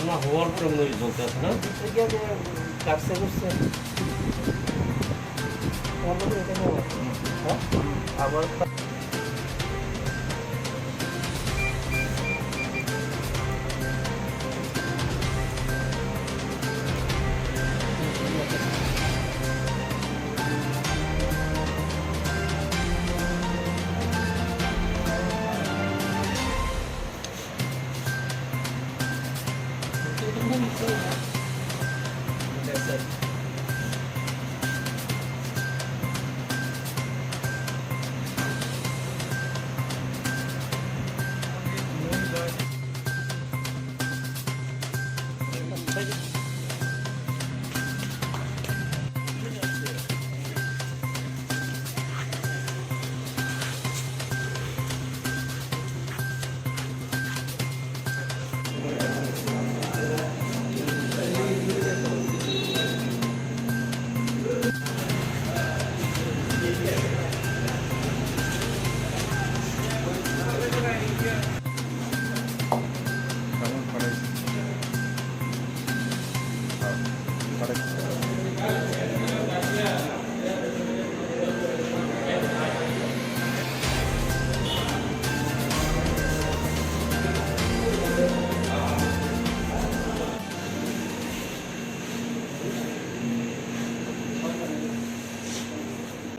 ना होवारपुराव झोपतात ना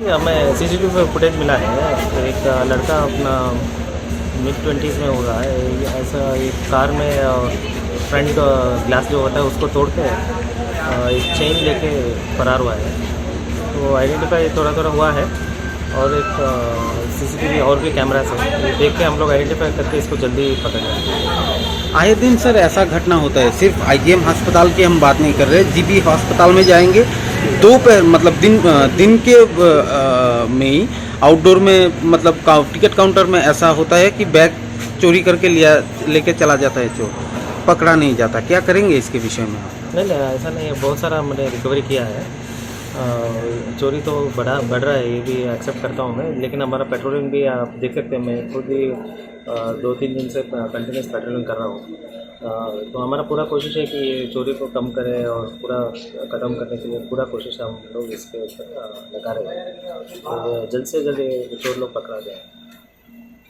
हमें सीसीटीवी पे फुटेज मिला है। तो एक लड़का अपना मिड-20s में होगा, ऐसा एक कार में फ्रंट ग्लास जो होता है उसको तोड़ के एक चेन लेके फरार हुआ है। तो आइडेंटिफाई थोड़ा हुआ है और एक सीसीटीवी और भी कैमरा से देख के हम लोग आइडेंटिफाई करके इसको जल्दी पकड़ लेंगे। आए दिन सर ऐसा घटना होता है, सिर्फ आईजीएम अस्पताल की हम बात नहीं कर रहे, जीबी अस्पताल में जाएंगे दोपहर मतलब दिन के में ही आउटडोर में मतलब टिकट काउंटर में ऐसा होता है कि बैग चोरी करके लेके चला जाता है चोर, पकड़ा नहीं जाता। क्या करेंगे इसके विषय में आप? नहीं ऐसा नहीं है, बहुत सारा हमने रिकवरी किया है। चोरी तो बढ़ रहा है, ये भी एक्सेप्ट करता हूँ मैं, लेकिन हमारा पेट्रोलिंग भी आप देख सकते हैं। मैं खुद ही 2-3 दिन से कंटिन्यूस पेट्रोलिंग कर रहा हूँ। तो हमारा पूरा कोशिश है कि ये चोरी को कम करें और पूरा ख़त्म करने के लिए पूरा कोशिश हम लोग इसके ऊपर लगा रहे हैं। तो जल्द से जल्द ये चोर लोग पकड़ा जाए।